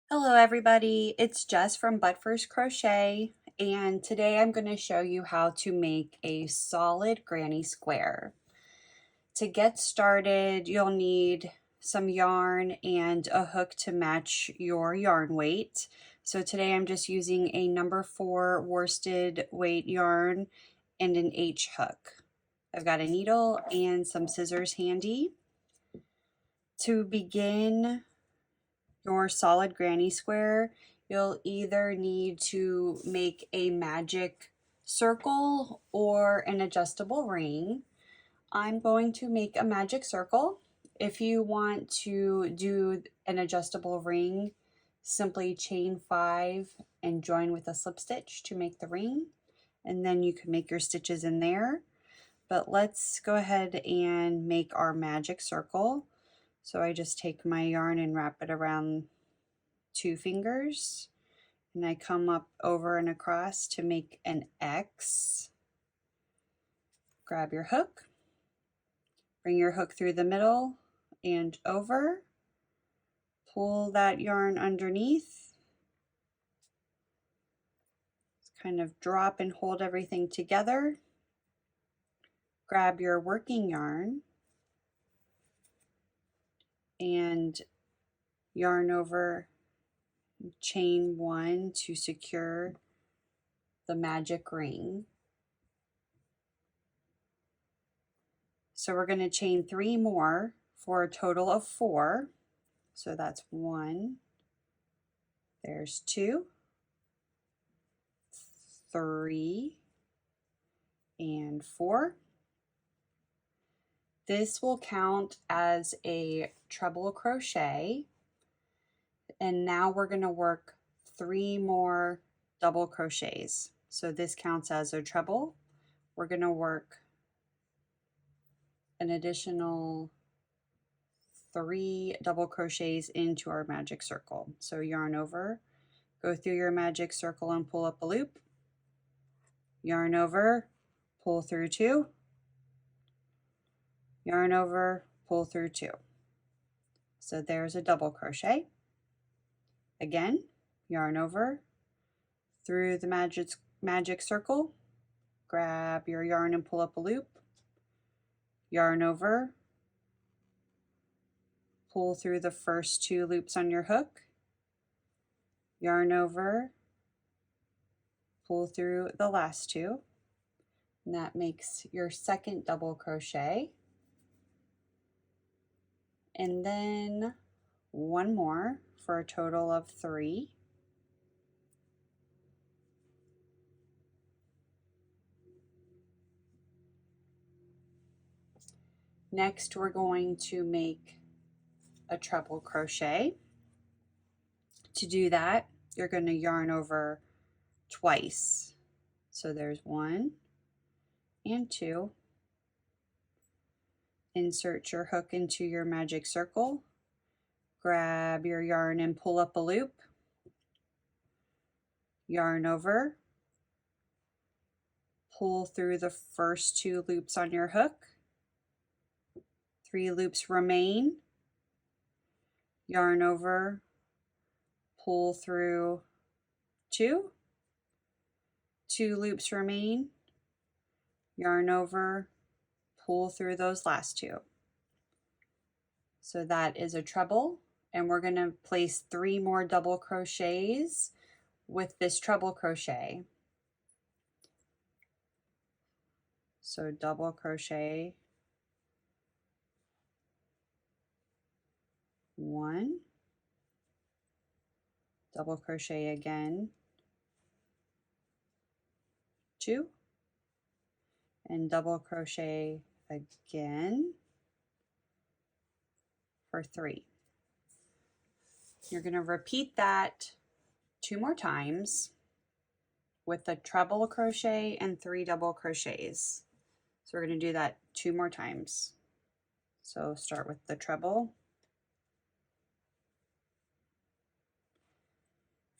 Hello everybody, it's Jess from But First Crochet, and today I'm going to show you how to make a solid granny square. To get started, you'll need some yarn and a hook to match your yarn weight. So today I'm just using a number 4 worsted weight yarn and an H hook. I've got a needle and some scissors handy. To begin your solid granny square, you'll either need to make a magic circle or an adjustable ring. I'm going to make a magic circle. If you want to do an adjustable ring, simply chain 5 and join with a slip stitch to make the ring, and then you can make your stitches in there. But let's go ahead and make our magic circle. So I just take my yarn and wrap it around 2 fingers, and I come up over and across to make an X. Grab your hook, bring your hook through the middle and over, pull that yarn underneath, kind of drop and hold everything together. Grab your working yarn and yarn over, chain 1 to secure the magic ring. So we're going to chain 3 more for a total of 4. So that's 1, there's 2, 3, and 4. This will count as a treble crochet. And now we're going to work 3 more double crochets. So this counts as a treble. We're going to work an additional 3 double crochets into our magic circle. So yarn over, go through your magic circle and pull up a loop. Yarn over, pull through 2. Yarn over, pull through 2. So there's a double crochet. Again, yarn over, through the magic circle, grab your yarn and pull up a loop. Yarn over, pull through the first 2 loops on your hook. Yarn over, pull through the last 2. And that makes your second double crochet. And then 1 more for a total of 3. Next, we're going to make a treble crochet. To do that, you're going to yarn over twice. So there's 1 and 2. Insert your hook into your magic circle. Grab your yarn and pull up a loop. Yarn over. Pull through the first 2 loops on your hook. 3 loops remain. Yarn over. Pull through 2. 2 loops remain. Yarn over. Pull through those last 2. So that is a treble, and we're going to place 3 more double crochets with this treble crochet. So double crochet 1, double crochet again 2, and double crochet again for 3. You're going to repeat that 2 more times with a treble crochet and 3 double crochets. So we're going to do that 2 more times. So start with the treble.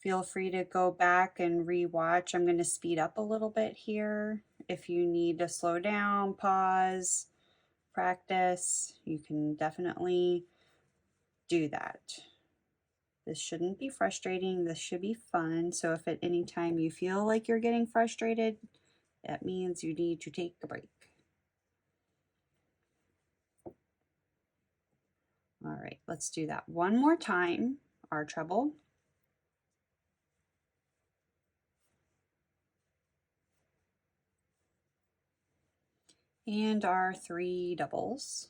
Feel free to go back and re-watch. I'm going to speed up a little bit here. If you need to slow down, pause, practice, you can definitely do that. This shouldn't be frustrating. This should be fun. So if at any time you feel like you're getting frustrated, that means you need to take a break. All right, let's do that one more time. Our treble. And our 3 doubles.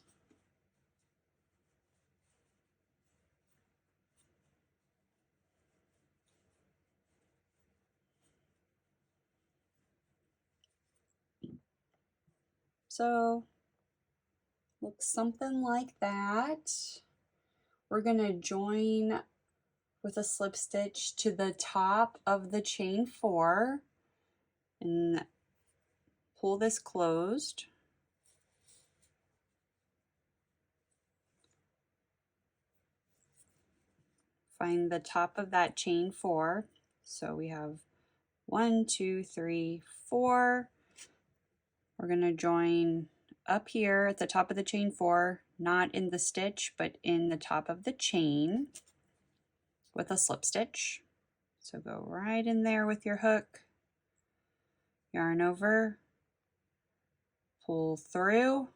So looks something like that. We're going to join with a slip stitch to the top of the chain 4 and pull this closed. Find the top of that chain 4. So we have 1, 2, 3, 4. We're going to join up here at the top of the chain 4, not in the stitch, but in the top of the chain with a slip stitch. So go right in there with your hook, yarn over, pull through,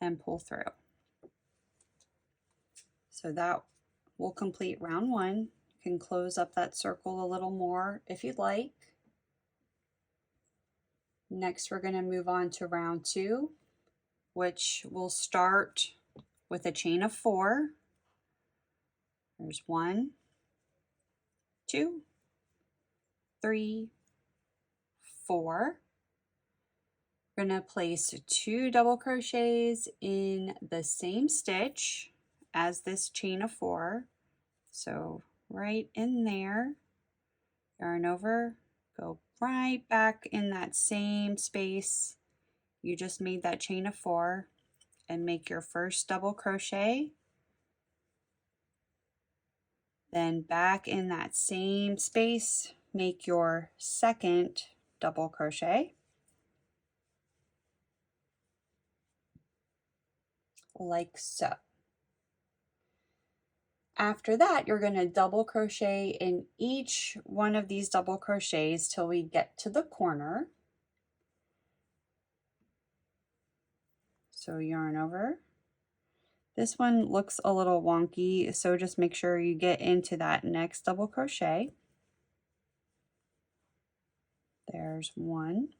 and pull through. So that will complete round 1. You can close up that circle a little more if you'd like. Next, we're going to move on to round 2, which will start with a chain of 4. There's 1, 2, 3, 4. We're going to place 2 double crochets in the same stitch as this chain of 4. So right in there, yarn over, go right back in that same space you just made that chain of 4 and make your first double crochet. Then back in that same space, make your second double crochet. Like so. After that, you're going to double crochet in each one of these double crochets till we get to the corner. So yarn over. This one looks a little wonky, so just make sure you get into that next double crochet. There's 1.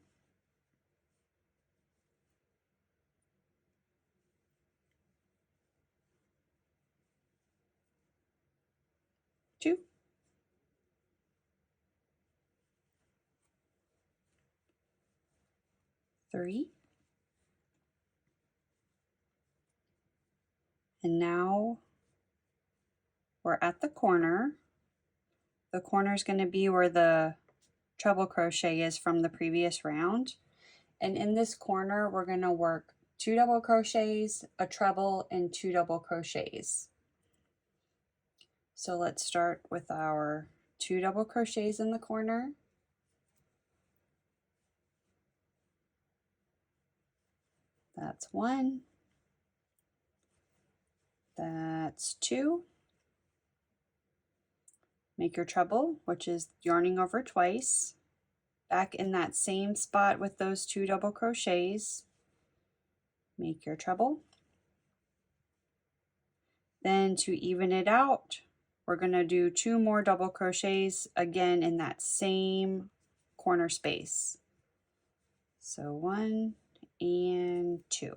2. 3. And now we're at the corner. The corner is going to be where the treble crochet is from the previous round. And in this corner, we're going to work 2 double crochets, a treble, and 2 double crochets. So let's start with our 2 double crochets in the corner. That's 1. That's 2. Make your treble, which is yarning over twice. Back in that same spot with those 2 double crochets. Make your treble. Then to even it out, we're going to do 2 more double crochets again in that same corner space. So 1 and 2.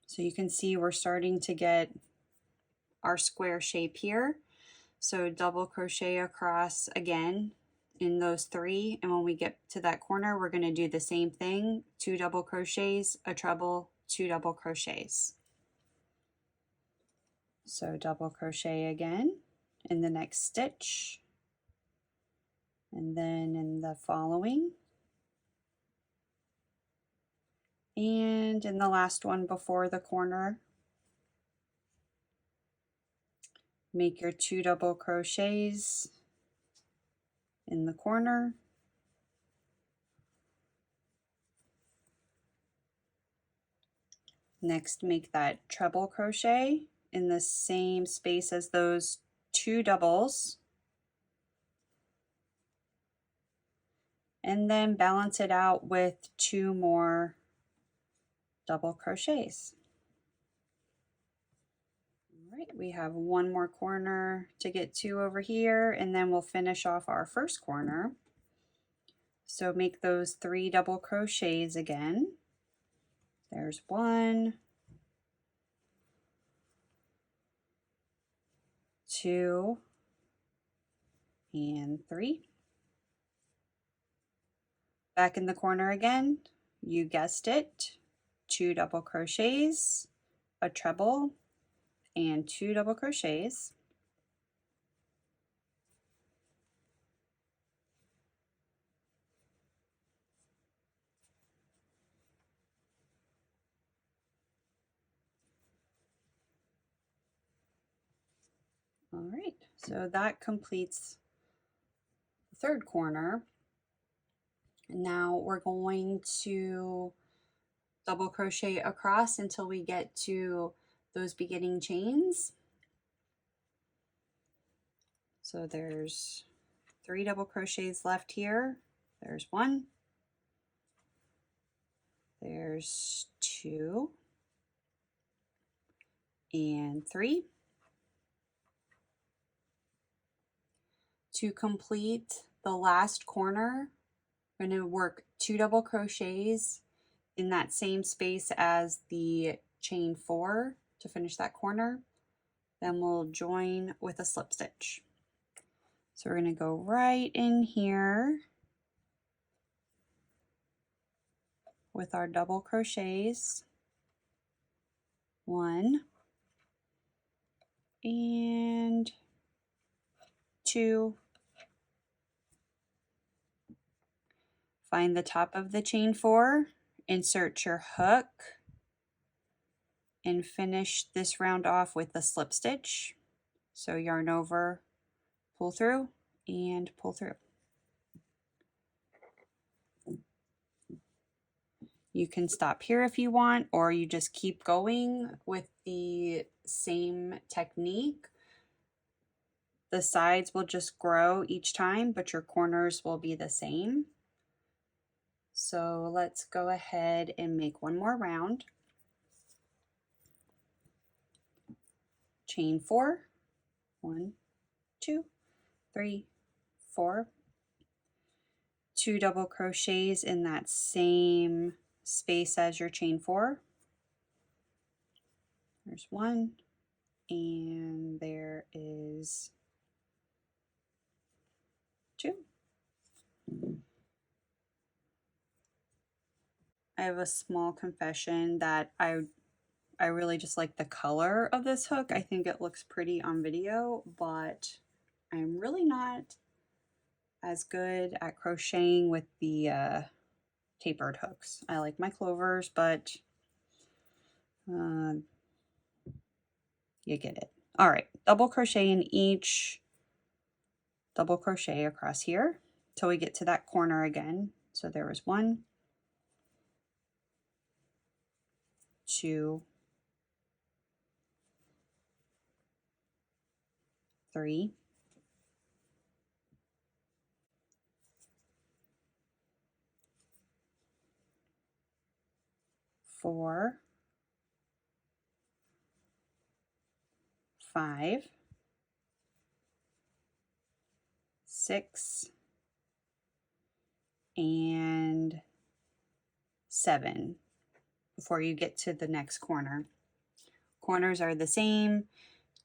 So you can see we're starting to get our square shape here. So double crochet across again in those 3, and when we get to that corner, we're going to do the same thing, 2 double crochets, a treble, 2 double crochets. So double crochet again in the next stitch, and then in the following, and in the last one before the corner. Make your 2 double crochets in the corner. Next, make that treble crochet in the same space as those 2 doubles, and then balance it out with 2 more double crochets. All right, we have 1 more corner to get to over here, and then we'll finish off our first corner. So make those 3 double crochets again. There's 1, 2, and 3. Back in the corner again, you guessed it, 2 double crochets, a treble, and 2 double crochets. All right, so that completes the third corner. Now we're going to double crochet across until we get to those beginning chains. So there's 3 double crochets left here. There's 1, there's 2, and 3. To complete the last corner, we're going to work 2 double crochets in that same space as the chain 4 to finish that corner. Then we'll join with a slip stitch. So we're going to go right in here with our double crochets. 1 and 2. Find the top of the chain 4, insert your hook, and finish this round off with a slip stitch. So yarn over, pull through, and pull through. You can stop here if you want, or you just keep going with the same technique. The sides will just grow each time, but your corners will be the same. So let's go ahead and make 1 more round. Chain 4, 1, 2, 3, 4. 2 double crochets in that same space as your chain 4. There's 1, and there is 2. I have a small confession that I really just like the color of this hook. I think it looks pretty on video, but I'm really not as good at crocheting with the tapered hooks. I like my clovers, but you get it. All right, double crochet in each double crochet across here till we get to that corner again. So there was 1, 2, 3, 4, 5, 6, and 7 before you get to the next corner. Corners are the same,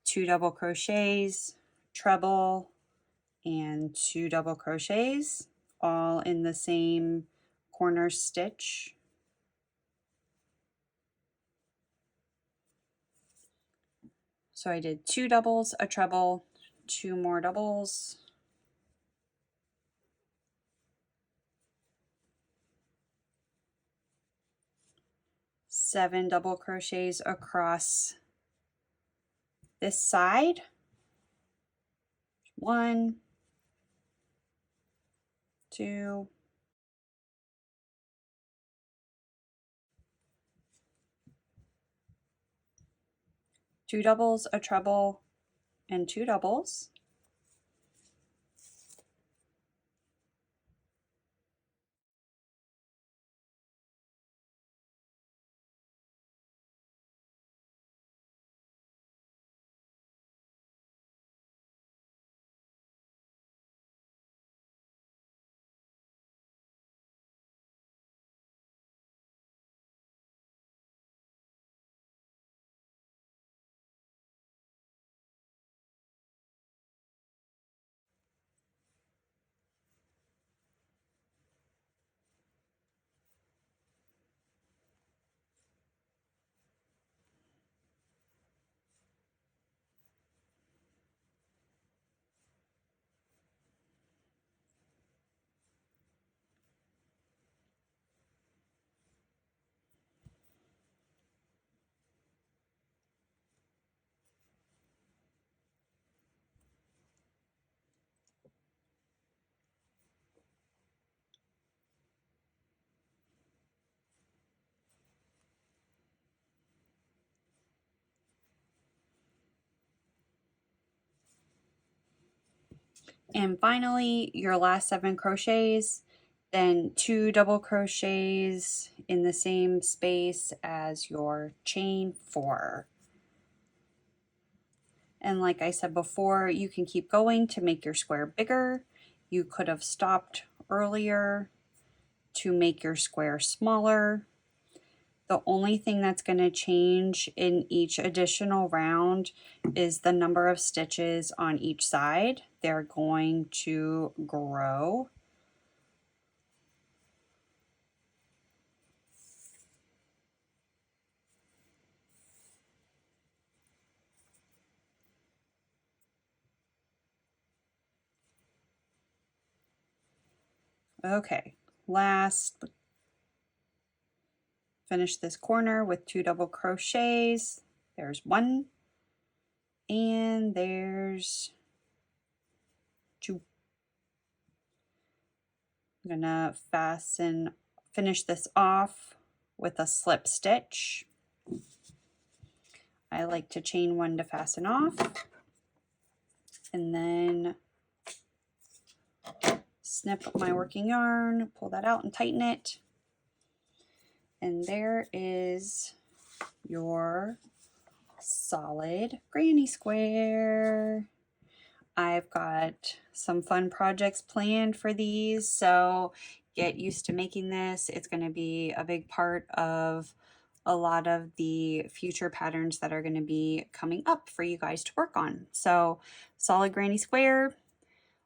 2 double crochets, treble, and 2 double crochets, all in the same corner stitch. So I did 2 doubles, a treble, 2 more doubles, 7 double crochets across this side. 1, 2, 3, 2 doubles, a treble, and 2 doubles. And finally, your last 7 crochets, then 2 double crochets in the same space as your chain 4. And like I said before, you can keep going to make your square bigger. You could have stopped earlier to make your square smaller. The only thing that's going to change in each additional round is the number of stitches on each side. They're going to grow. Okay, last, finish this corner with 2 double crochets. There's 1, and there's 2. I'm gonna finish this off with a slip stitch. I like to chain 1 to fasten off, and then snip my working yarn, pull that out and tighten it. And there is your solid granny square. I've got some fun projects planned for these, so get used to making this. It's going to be a big part of a lot of the future patterns that are going to be coming up for you guys to work on. So solid granny square,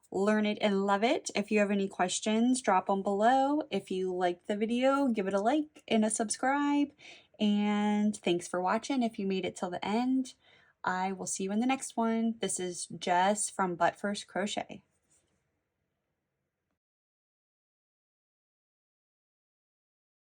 learn it and love it. If you have any questions, drop them below. If you liked the video, give it a like and a subscribe. And thanks for watching. If you made it till the end, I will see you in the next one. This is Jess from But First Crochet.